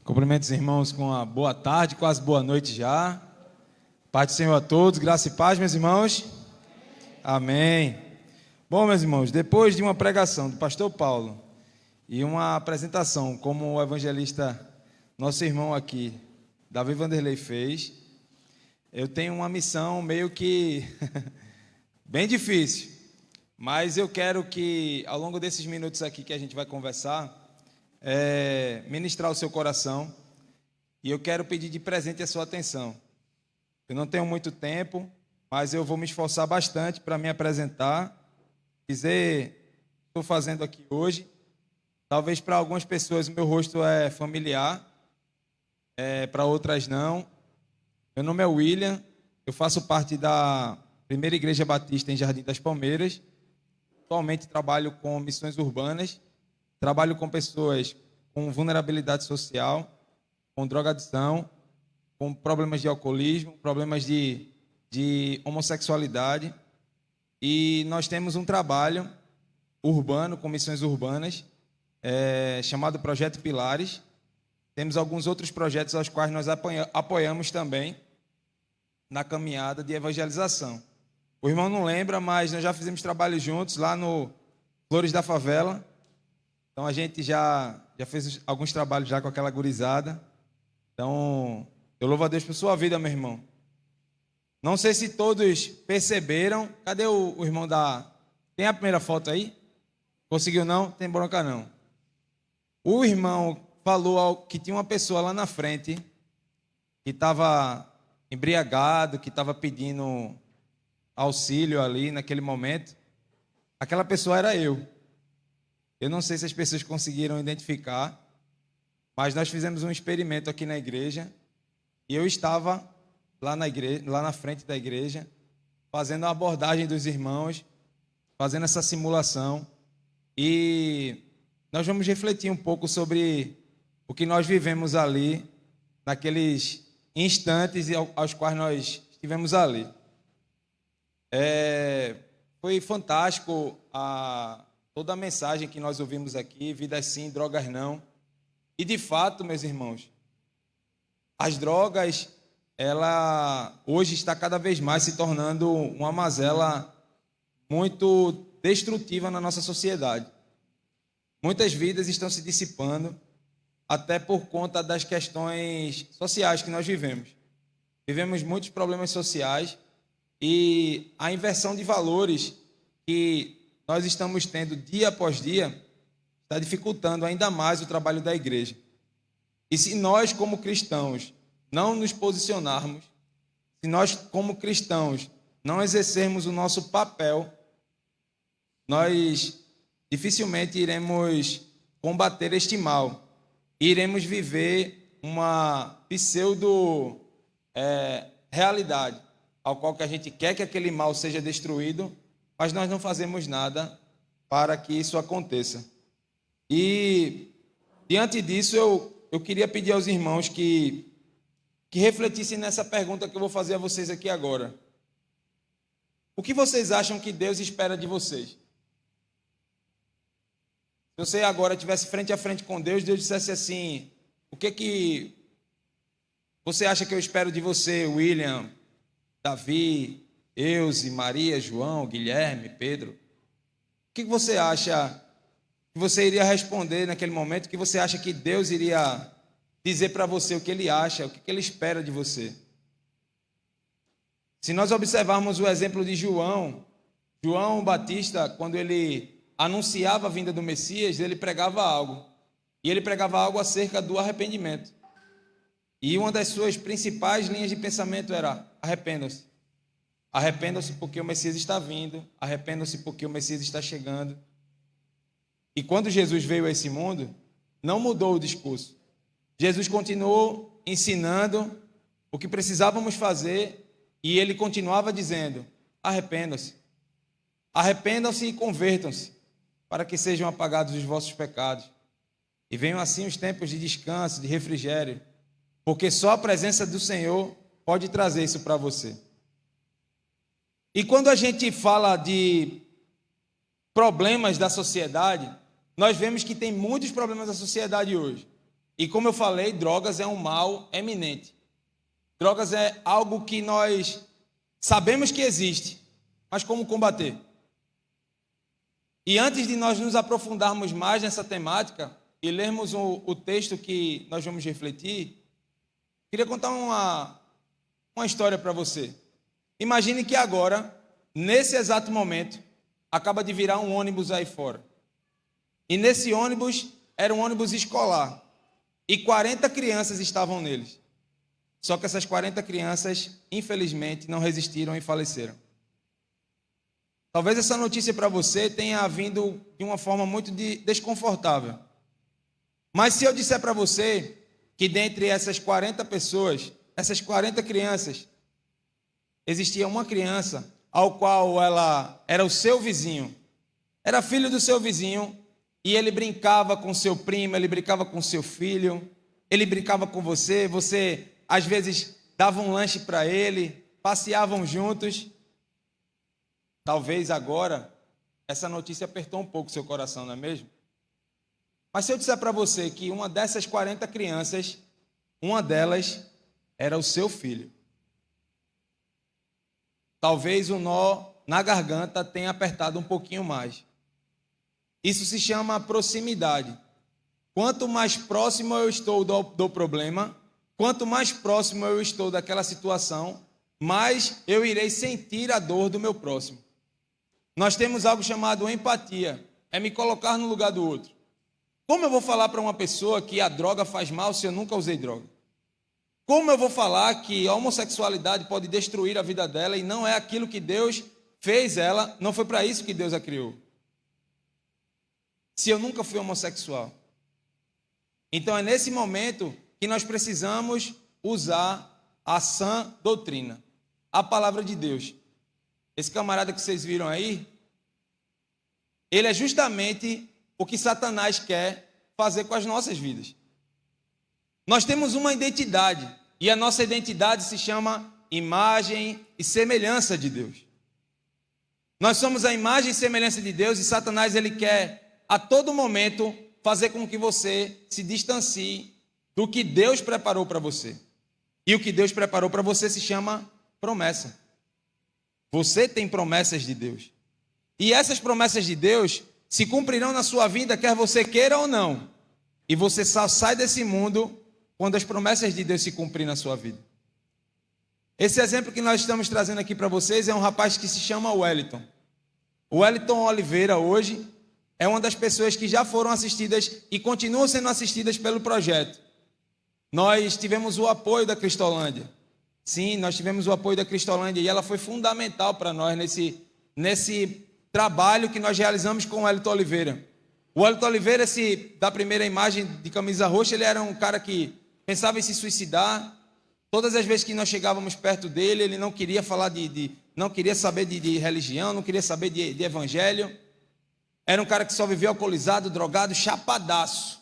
Cumprimento os irmãos com uma boa tarde, quase boa noite já. Paz do Senhor a todos, graça e paz, meus irmãos. Amém. Bom, meus irmãos, depois de uma pregação do pastor Paulo e uma apresentação como o evangelista, nosso irmão aqui, Davi Vanderlei, fez, eu tenho uma missão meio que bem difícil, mas eu quero que ao longo desses minutos aqui que a gente vai conversar, ministrar o seu coração, e eu quero pedir de presente a sua atenção. Eu não tenho muito tempo, mas eu vou me esforçar bastante para me apresentar, dizer o que estou fazendo aqui hoje. Talvez para algumas pessoas o meu rosto é familiar, para outras não. Meu nome é William, eu faço parte da Primeira Igreja Batista em Jardim das Palmeiras. Atualmente trabalho com missões urbanas, trabalho com pessoas com vulnerabilidade social, com drogadição, com problemas de alcoolismo, problemas de homossexualidade. E nós temos um trabalho urbano, com missões urbanas, chamado Projeto Pilares. Temos alguns outros projetos aos quais nós apoiamos também na caminhada de evangelização. O irmão não lembra, mas nós já fizemos trabalho juntos lá no Flores da Favela. Então a gente já fez alguns trabalhos já com aquela gurizada. Então, eu louvo a Deus por sua vida, meu irmão. Não sei se todos perceberam. Cadê o irmão da... Tem a primeira foto aí? Conseguiu não? Tem bronca não. O irmão falou que tinha uma pessoa lá na frente que estava embriagado, que estava pedindo auxílio ali naquele momento. Aquela pessoa era eu. Eu não sei se as pessoas conseguiram identificar, mas nós fizemos um experimento aqui na igreja e eu estava lá na frente da igreja, fazendo a abordagem dos irmãos, fazendo essa simulação, e nós vamos refletir um pouco sobre o que nós vivemos ali, naqueles instantes aos quais nós estivemos ali. Foi fantástico toda a mensagem que nós ouvimos aqui, vidas sim, drogas não. E de fato, meus irmãos, as drogas, ela hoje está cada vez mais se tornando uma mazela muito destrutiva na nossa sociedade. Muitas vidas estão se dissipando, até por conta das questões sociais que nós vivemos. Vivemos muitos problemas sociais e a inversão de valores que nós estamos tendo dia após dia está dificultando ainda mais o trabalho da igreja. E se nós, como cristãos, não nos posicionarmos, se nós, como cristãos, não exercermos o nosso papel, nós dificilmente iremos combater este mal. Iremos viver uma pseudo-realidade, ao qual que a gente quer que aquele mal seja destruído, mas nós não fazemos nada para que isso aconteça. E, diante disso, eu queria pedir aos irmãos que refletissem nessa pergunta que eu vou fazer a vocês aqui agora. O que vocês acham que Deus espera de vocês? Se você agora estivesse frente a frente com Deus, Deus dissesse assim: o que você acha que eu espero de você, William, Davi, Euze, Maria, João, Guilherme, Pedro? O que você acha que você iria responder naquele momento? O que você acha que Deus iria dizer para você o que Ele acha, o que Ele espera de você? Se nós observarmos o exemplo de João Batista, quando ele anunciava a vinda do Messias, ele pregava algo. E ele pregava algo acerca do arrependimento. E uma das suas principais linhas de pensamento era: arrependam-se. Arrependam-se porque o Messias está vindo, arrependam-se porque o Messias está chegando. E quando Jesus veio a esse mundo, não mudou o discurso. Jesus continuou ensinando o que precisávamos fazer e ele continuava dizendo: arrependam-se. Arrependam-se e convertam-se, para que sejam apagados os vossos pecados. E venham assim os tempos de descanso, de refrigério, porque só a presença do Senhor pode trazer isso para você. E quando a gente fala de problemas da sociedade, nós vemos que tem muitos problemas da sociedade hoje. E como eu falei, drogas é um mal eminente. Drogas é algo que nós sabemos que existe, mas como combater? E antes de nós nos aprofundarmos mais nessa temática e lermos o texto que nós vamos refletir, queria contar uma história para você. Imagine que agora, nesse exato momento, acaba de virar um ônibus aí fora. E nesse ônibus era um ônibus escolar. E 40 crianças estavam neles. Só que essas 40 crianças, infelizmente, não resistiram e faleceram. Talvez essa notícia para você tenha vindo de uma forma muito desconfortável. Mas se eu disser para você que dentre essas 40 pessoas, essas 40 crianças, existia uma criança ao qual ela era o seu vizinho, era filho do seu vizinho, e ele brincava com seu primo, ele brincava com seu filho, ele brincava com você, você às vezes dava um lanche para ele, passeavam juntos. Talvez agora essa notícia apertou um pouco o seu coração, não é mesmo? Mas se eu disser para você que uma dessas 40 crianças, uma delas era o seu filho, talvez o nó na garganta tenha apertado um pouquinho mais. Isso se chama proximidade. Quanto mais próximo eu estou do problema, quanto mais próximo eu estou daquela situação, mais eu irei sentir a dor do meu próximo. Nós temos algo chamado empatia, é me colocar no lugar do outro. Como eu vou falar para uma pessoa que a droga faz mal se eu nunca usei droga? Como eu vou falar que a homossexualidade pode destruir a vida dela e não é aquilo que Deus fez ela, não foi para isso que Deus a criou? Se eu nunca fui homossexual. Então é nesse momento que nós precisamos usar a sã doutrina, a palavra de Deus. Esse camarada que vocês viram aí, ele é justamente o que Satanás quer fazer com as nossas vidas. Nós temos uma identidade, e a nossa identidade se chama imagem e semelhança de Deus. Nós somos a imagem e semelhança de Deus, e Satanás ele quer a todo momento fazer com que você se distancie do que Deus preparou para você. E o que Deus preparou para você se chama promessa. Você tem promessas de Deus. E essas promessas de Deus se cumprirão na sua vida, quer você queira ou não. E você só sai desse mundo quando as promessas de Deus se cumprirem na sua vida. Esse exemplo que nós estamos trazendo aqui para vocês é um rapaz que se chama Wellington. O Wellington Oliveira hoje é uma das pessoas que já foram assistidas e continuam sendo assistidas pelo projeto. Nós tivemos o apoio da Cristolândia. Sim, nós tivemos o apoio da Cristolândia e ela foi fundamental para nós nesse trabalho que nós realizamos com o Wellington Oliveira. O Wellington Oliveira, da primeira imagem de camisa roxa, ele era um cara que pensava em se suicidar. Todas as vezes que nós chegávamos perto dele, ele não queria falar não queria saber de religião, não queria saber de evangelho. Era um cara que só vivia alcoolizado, drogado, chapadaço.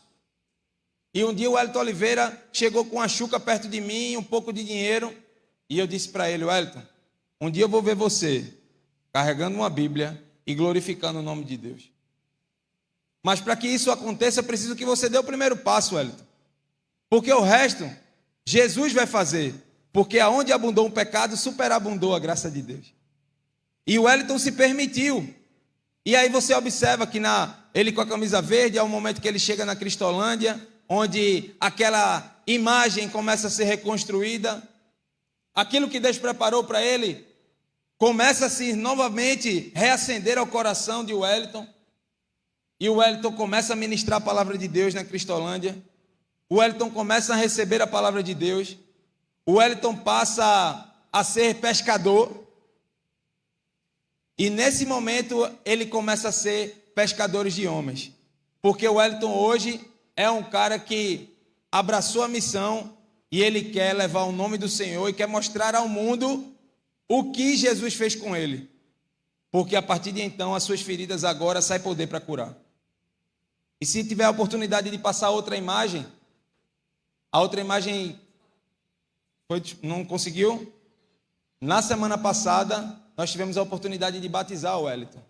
E um dia o Wellington Oliveira chegou com uma chuca perto de mim, um pouco de dinheiro, e eu disse para ele: Wellington, um dia eu vou ver você carregando uma Bíblia e glorificando o nome de Deus. Mas para que isso aconteça, eu preciso que você dê o primeiro passo, Wellington. Porque o resto, Jesus vai fazer. Porque aonde abundou um pecado, superabundou a graça de Deus. E o Wellington se permitiu. E aí você observa que ele com a camisa verde, é o momento que ele chega na Cristolândia, onde aquela imagem começa a ser reconstruída. Aquilo que Deus preparou para ele começa a se novamente reacender ao coração de Wellington. E o Wellington começa a ministrar a palavra de Deus na Cristolândia. O Wellington começa a receber a palavra de Deus. O Wellington passa a ser pescador. E nesse momento ele começa a ser pescador de homens. Porque o Wellington hoje é um cara que abraçou a missão e ele quer levar o nome do Senhor e quer mostrar ao mundo o que Jesus fez com ele. Porque a partir de então as suas feridas agora sai poder para curar. E se tiver a oportunidade de passar outra imagem, a outra imagem não conseguiu? Na semana passada nós tivemos a oportunidade de batizar o Wellington.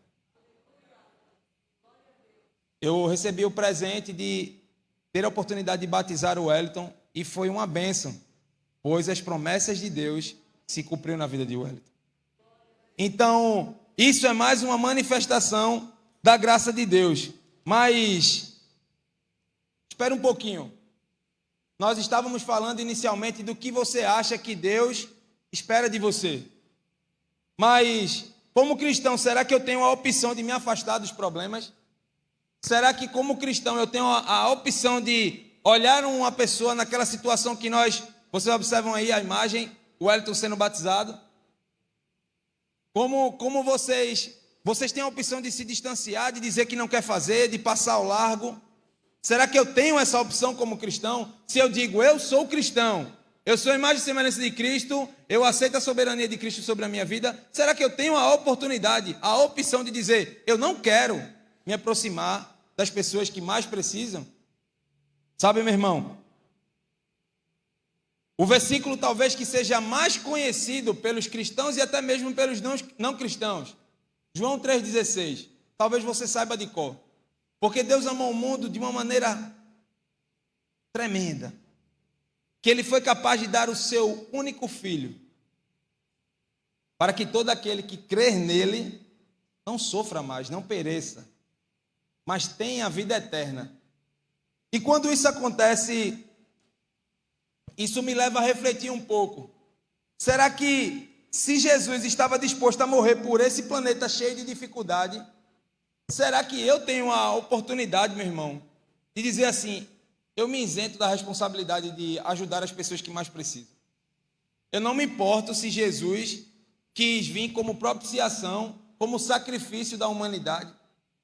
Eu recebi o presente ter a oportunidade de batizar o Wellington e foi uma bênção, pois as promessas de Deus se cumpriram na vida de Wellington. Então, isso é mais uma manifestação da graça de Deus. Mas, espera um pouquinho. Nós estávamos falando inicialmente do que você acha que Deus espera de você. Mas, como cristão, será que eu tenho a opção de me afastar dos problemas? Será que, como cristão, eu tenho a opção de olhar uma pessoa naquela situação que vocês observam aí a imagem, o Wellington sendo batizado? Como vocês têm a opção de se distanciar, de dizer que não quer fazer, de passar ao largo? Será que eu tenho essa opção como cristão? Se eu digo, eu sou cristão, eu sou a imagem e semelhança de Cristo, eu aceito a soberania de Cristo sobre a minha vida, será que eu tenho a oportunidade, a opção de dizer, eu não quero me aproximar das pessoas que mais precisam? Sabe, meu irmão, o versículo talvez que seja mais conhecido pelos cristãos e até mesmo pelos não cristãos, João 3,16, talvez você saiba de cor. Porque Deus amou o mundo de uma maneira tremenda, que Ele foi capaz de dar o seu único filho, para que todo aquele que crer nele não sofra mais, não pereça, mas tenha a vida eterna. E quando isso acontece, isso me leva a refletir um pouco. Será que se Jesus estava disposto a morrer por esse planeta cheio de dificuldade, será que eu tenho a oportunidade, meu irmão, de dizer assim, eu me isento da responsabilidade de ajudar as pessoas que mais precisam? Eu não me importo se Jesus quis vir como propiciação, como sacrifício da humanidade.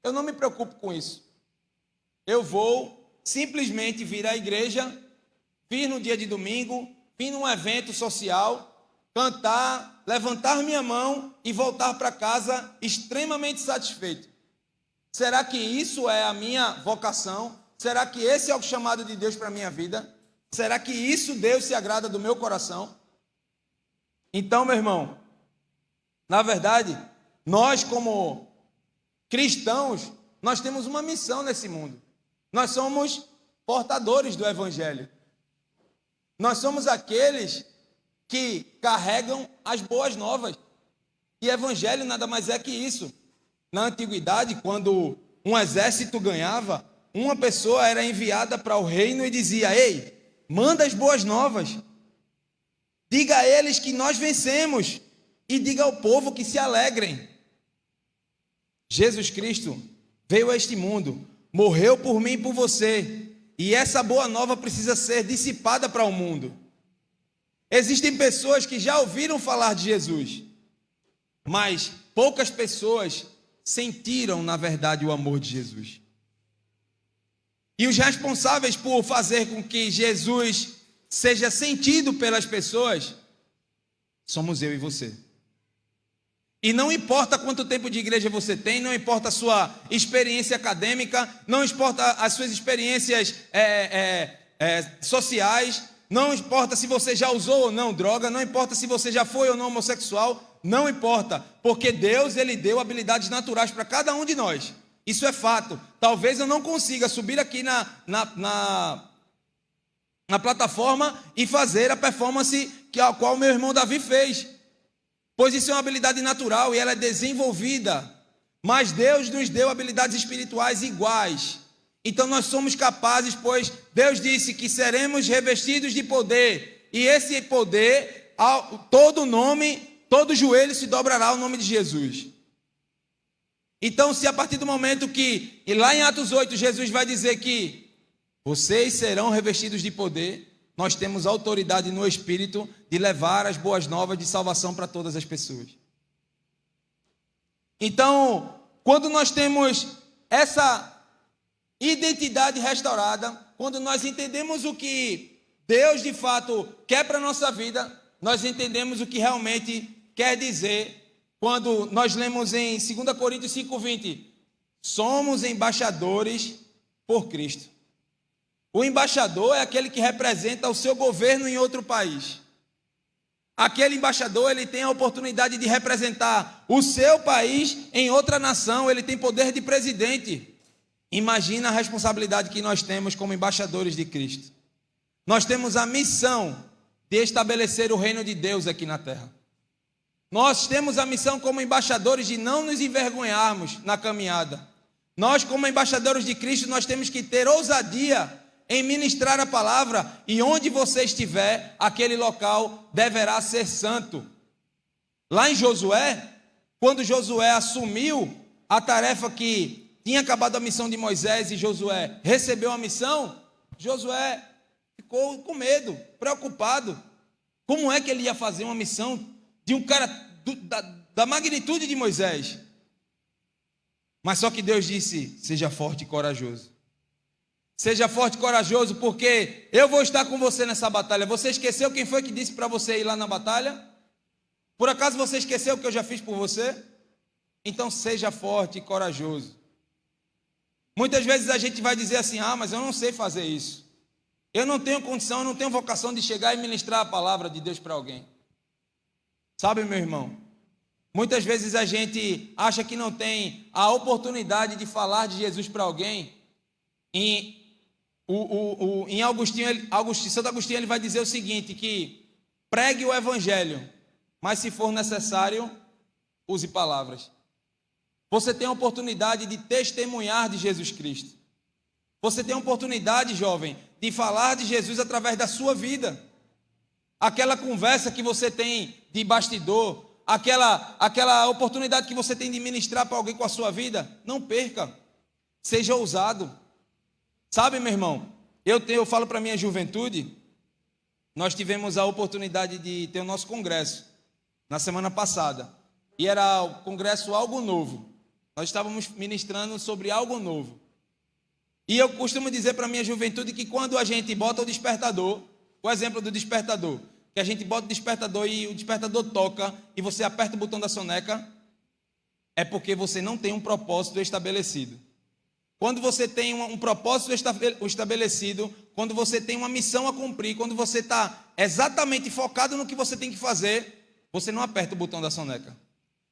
Eu não me preocupo com isso. Eu vou simplesmente vir à igreja, vir no dia de domingo, vir num evento social, cantar, levantar minha mão e voltar para casa extremamente satisfeito. Será que isso é a minha vocação? Será que esse é o chamado de Deus para a minha vida? Será que isso Deus se agrada do meu coração? Então, meu irmão, na verdade, nós como cristãos, nós temos uma missão nesse mundo. Nós somos portadores do Evangelho. Nós somos aqueles que carregam as boas novas. E Evangelho nada mais é que isso. Na antiguidade, quando um exército ganhava, uma pessoa era enviada para o reino e dizia, ei, manda as boas novas. Diga a eles que nós vencemos e diga ao povo que se alegrem. Jesus Cristo veio a este mundo, morreu por mim e por você, e essa boa nova precisa ser dissipada para o mundo. Existem pessoas que já ouviram falar de Jesus, mas poucas pessoas sentiram, na verdade, o amor de Jesus. E os responsáveis por fazer com que Jesus seja sentido pelas pessoas, somos eu e você. E não importa quanto tempo de igreja você tem, não importa a sua experiência acadêmica, não importa as suas experiências sociais, não importa se você já usou ou não droga, não importa se você já foi ou não homossexual, não importa, porque Deus, Ele deu habilidades naturais para cada um de nós. Isso é fato. Talvez eu não consiga subir aqui na plataforma e fazer a performance a qual meu irmão Davi fez, pois isso é uma habilidade natural e ela é desenvolvida, mas Deus nos deu habilidades espirituais iguais. Então nós somos capazes, pois Deus disse que seremos revestidos de poder, e esse poder, todo joelho se dobrará ao nome de Jesus. Então, se a partir do momento que, e lá em Atos 8, Jesus vai dizer que vocês serão revestidos de poder, nós temos autoridade no Espírito de levar as boas novas de salvação para todas as pessoas. Então, quando nós temos essa identidade restaurada, quando nós entendemos o que Deus de fato quer para a nossa vida, nós entendemos o que realmente quer dizer quando nós lemos em 2 Coríntios 5,20, somos embaixadores por Cristo. O embaixador é aquele que representa o seu governo em outro país. Aquele embaixador, ele tem a oportunidade de representar o seu país em outra nação, ele tem poder de presidente. Imagina a responsabilidade que nós temos como embaixadores de Cristo. Nós temos a missão de estabelecer o reino de Deus aqui na terra. Nós temos a missão como embaixadores de não nos envergonharmos na caminhada. Nós, como embaixadores de Cristo, nós temos que ter ousadia em ministrar a palavra, e onde você estiver, aquele local deverá ser santo. Lá em Josué, quando Josué assumiu a tarefa que tinha acabado a missão de Moisés e Josué recebeu a missão, Josué ficou com medo, preocupado. Como é que ele ia fazer uma missão de um cara da magnitude de Moisés? Mas só que Deus disse: seja forte e corajoso. Seja forte e corajoso, porque eu vou estar com você nessa batalha. Você esqueceu quem foi que disse para você ir lá na batalha? Por acaso você esqueceu o que eu já fiz por você? Então seja forte e corajoso. Muitas vezes a gente vai dizer assim: ah, mas eu não sei fazer isso. Eu não tenho condição, eu não tenho vocação de chegar e ministrar a palavra de Deus para alguém. Sabe, meu irmão? Muitas vezes a gente acha que não tem a oportunidade de falar de Jesus para alguém. Em Santo Agostinho ele vai dizer o seguinte, que pregue o evangelho, mas se for necessário, use palavras. Você tem a oportunidade de testemunhar de Jesus Cristo. Você tem a oportunidade, jovem, de falar de Jesus através da sua vida. Aquela conversa que você tem de bastidor, aquela oportunidade que você tem de ministrar para alguém com a sua vida, não perca. Seja ousado. Sabe, meu irmão, eu falo para a minha juventude, nós tivemos a oportunidade de ter o nosso congresso na semana passada. E era o congresso Algo Novo. Nós estávamos ministrando sobre algo novo. E eu costumo dizer para a minha juventude que quando a gente bota o despertador, o exemplo do despertador, que a gente bota o despertador e o despertador toca e você aperta o botão da soneca, é porque você não tem um propósito estabelecido. Quando você tem um propósito estabelecido, quando você tem uma missão a cumprir, quando você está exatamente focado no que você tem que fazer, você não aperta o botão da soneca.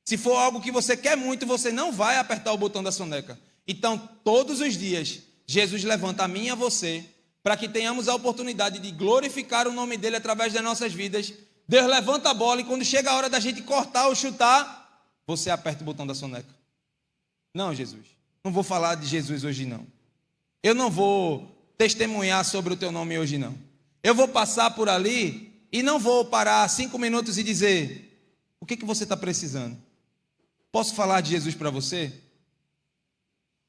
Se for algo que você quer muito, você não vai apertar o botão da soneca. Então, todos os dias, Jesus levanta a mim e a você, para que tenhamos a oportunidade de glorificar o nome dele através das nossas vidas. Deus levanta a bola e quando chega a hora da gente cortar ou chutar, você aperta o botão da soneca. Não, Jesus, não vou falar de Jesus hoje não. Eu não vou testemunhar sobre o teu nome hoje não. Eu vou passar por ali e não vou parar 5 minutos e dizer: o que você está precisando? Posso falar de Jesus para você?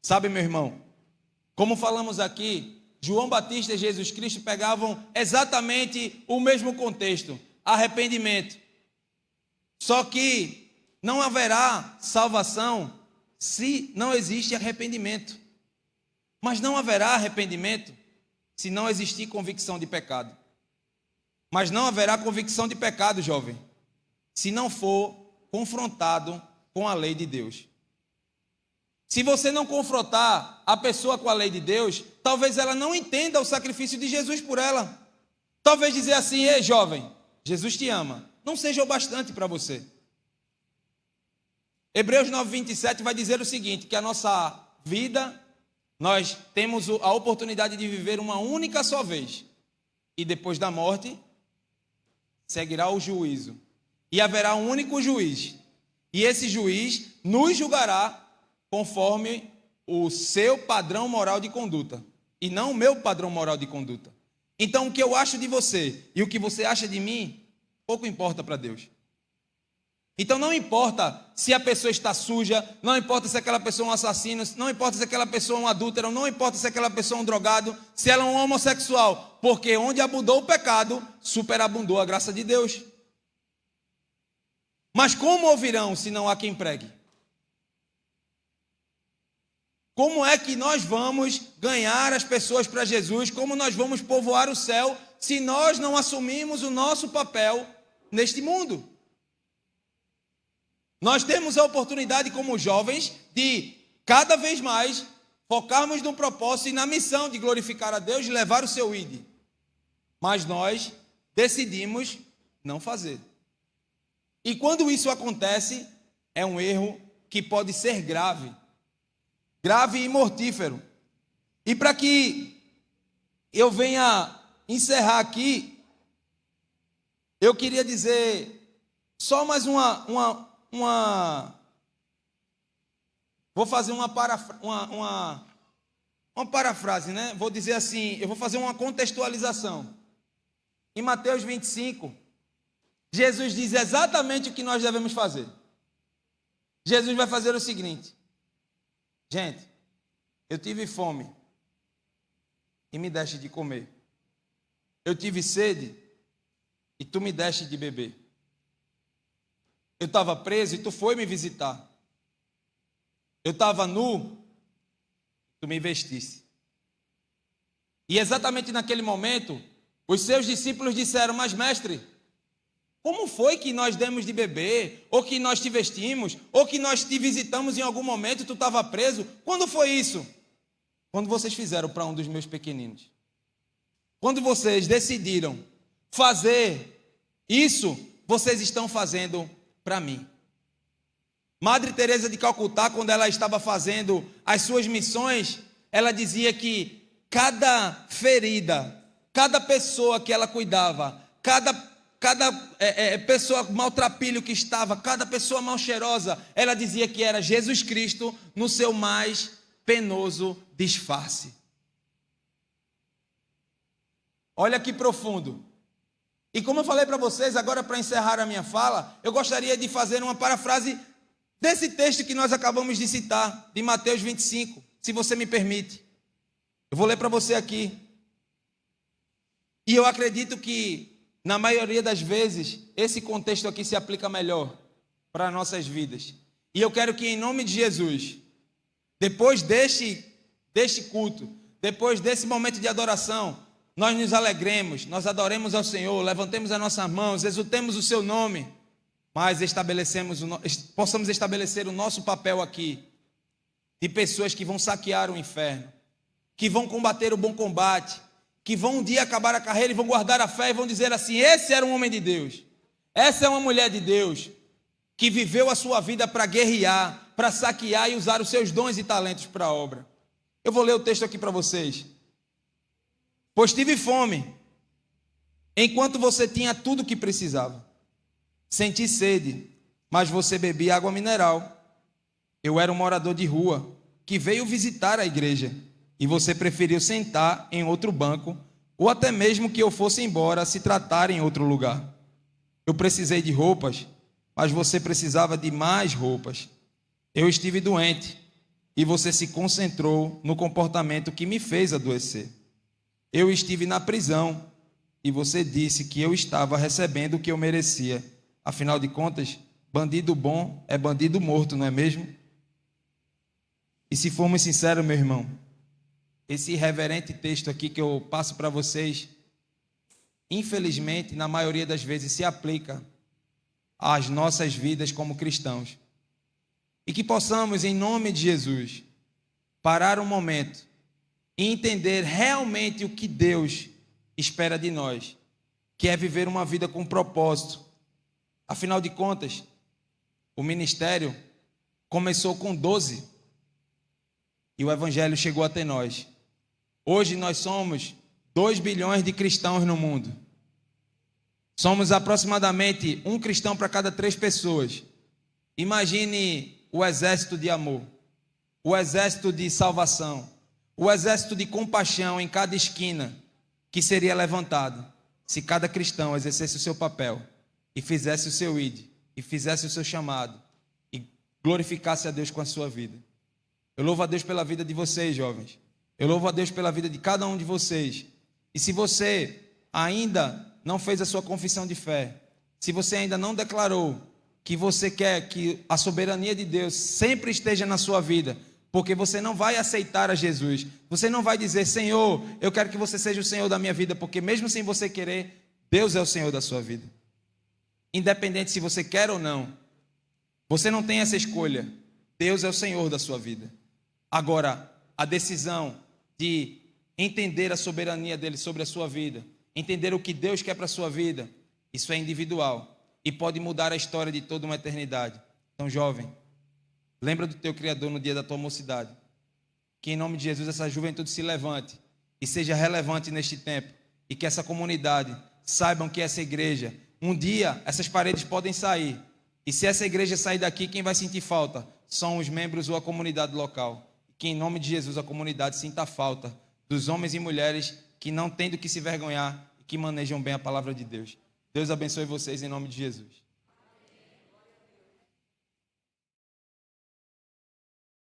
Sabe, meu irmão, como falamos aqui, João Batista e Jesus Cristo pegavam exatamente o mesmo contexto: arrependimento. Só que não haverá salvação se não existe arrependimento. Mas não haverá arrependimento se não existir convicção de pecado. Mas não haverá convicção de pecado, jovem, se não for confrontado com a lei de Deus. Se você não confrontar a pessoa com a lei de Deus, talvez ela não entenda o sacrifício de Jesus por ela. Talvez dizer assim: ei, jovem, Jesus te ama. Não seja o bastante para você. Hebreus 9:27 vai dizer o seguinte, que a nossa vida, nós temos a oportunidade de viver uma única só vez. E depois da morte, seguirá o juízo. E haverá um único juiz. E esse juiz nos julgará conforme o seu padrão moral de conduta. E não o meu padrão moral de conduta. Então o que eu acho de você e o que você acha de mim, pouco importa para Deus. Então não importa se a pessoa está suja, não importa se aquela pessoa é um assassino, não importa se aquela pessoa é um adúltero, não importa se aquela pessoa é um drogado, se ela é um homossexual, porque onde abundou o pecado, superabundou a graça de Deus. Mas como ouvirão se não há quem pregue? Como é que nós vamos ganhar as pessoas para Jesus? Como nós vamos povoar o céu se nós não assumimos o nosso papel neste mundo? Nós temos a oportunidade como jovens de cada vez mais focarmos no propósito e na missão de glorificar a Deus e levar o seu ID. Mas nós decidimos não fazer. E quando isso acontece, é um erro que pode ser grave. Grave e mortífero. E para que eu venha encerrar aqui, eu queria dizer só mais vou fazer uma parafrase, né? Vou dizer assim, eu vou fazer uma contextualização. Em Mateus 25, Jesus diz exatamente o que nós devemos fazer. Jesus vai fazer o seguinte: gente, eu tive fome e me deste de comer. Eu tive sede e tu me deste de beber. Eu estava preso e tu foi me visitar. Eu estava nu, tu me vestisse. E exatamente naquele momento, os seus discípulos disseram: mas mestre, como foi que nós demos de beber, ou que nós te vestimos, ou que nós te visitamos em algum momento, tu estava preso? Quando foi isso? Quando vocês fizeram para um dos meus pequeninos. Quando vocês decidiram fazer isso, vocês estão fazendo para mim. Madre Teresa de Calcutá, quando ela estava fazendo as suas missões, ela dizia que cada ferida, cada pessoa que ela cuidava, cada pessoa maltrapilho que estava, cada pessoa mal cheirosa, ela dizia que era Jesus Cristo no seu mais penoso disfarce. Olha que profundo. E como eu falei para vocês, agora para encerrar a minha fala, eu gostaria de fazer uma parafrase desse texto que nós acabamos de citar, de Mateus 25, se você me permite. Eu vou ler para você aqui. E eu acredito que, na maioria das vezes, esse contexto aqui se aplica melhor para nossas vidas. E eu quero que, em nome de Jesus, depois deste culto, depois desse momento de adoração, nós nos alegremos, nós adoremos ao Senhor, levantemos as nossas mãos, exultemos o seu nome, mas possamos estabelecer o nosso papel aqui, de pessoas que vão saquear o inferno, que vão combater o bom combate, que vão um dia acabar a carreira e vão guardar a fé e vão dizer assim: esse era um homem de Deus, essa é uma mulher de Deus, que viveu a sua vida para guerrear, para saquear e usar os seus dons e talentos para a obra. Eu vou ler o texto aqui para vocês. Pois tive fome, enquanto você tinha tudo o que precisava. Senti sede, mas você bebia água mineral. Eu era um morador de rua, que veio visitar a igreja, e você preferiu sentar em outro banco, ou até mesmo que eu fosse embora se tratar em outro lugar. Eu precisei de roupas, mas você precisava de mais roupas. Eu estive doente, e você se concentrou no comportamento que me fez adoecer. Eu estive na prisão, e você disse que eu estava recebendo o que eu merecia. Afinal de contas, bandido bom é bandido morto, não é mesmo? E se formos sinceros, meu irmão, esse irreverente texto aqui que eu passo para vocês, infelizmente, na maioria das vezes, se aplica às nossas vidas como cristãos. E que possamos, em nome de Jesus, parar um momento e entender realmente o que Deus espera de nós, que é viver uma vida com propósito. Afinal de contas, o ministério começou com 12 e o evangelho chegou até nós. Hoje nós somos 2 bilhões de cristãos no mundo. Somos aproximadamente um cristão para cada 3 pessoas. Imagine o exército de amor, o exército de salvação, o exército de compaixão em cada esquina que seria levantado se cada cristão exercesse o seu papel e fizesse o seu id, e fizesse o seu chamado, e glorificasse a Deus com a sua vida. Eu louvo a Deus pela vida de vocês, jovens. Eu louvo a Deus pela vida de cada um de vocês. E se você ainda não fez a sua confissão de fé, se você ainda não declarou que você quer que a soberania de Deus sempre esteja na sua vida, porque você não vai aceitar a Jesus, você não vai dizer: Senhor, eu quero que você seja o Senhor da minha vida, porque mesmo sem você querer, Deus é o Senhor da sua vida. Independente se você quer ou não, você não tem essa escolha. Deus é o Senhor da sua vida. Agora, a decisão de entender a soberania dele sobre a sua vida, entender o que Deus quer para a sua vida, isso é individual e pode mudar a história de toda uma eternidade. Então, jovem, lembra do teu Criador no dia da tua mocidade. Que em nome de Jesus essa juventude se levante e seja relevante neste tempo. E que essa comunidade saibam que essa igreja, um dia essas paredes podem sair. E se essa igreja sair daqui, quem vai sentir falta são os membros ou a comunidade local. Que em nome de Jesus a comunidade sinta falta dos homens e mulheres que não têm do que se vergonhar e que manejam bem a palavra de Deus. Deus abençoe vocês em nome de Jesus.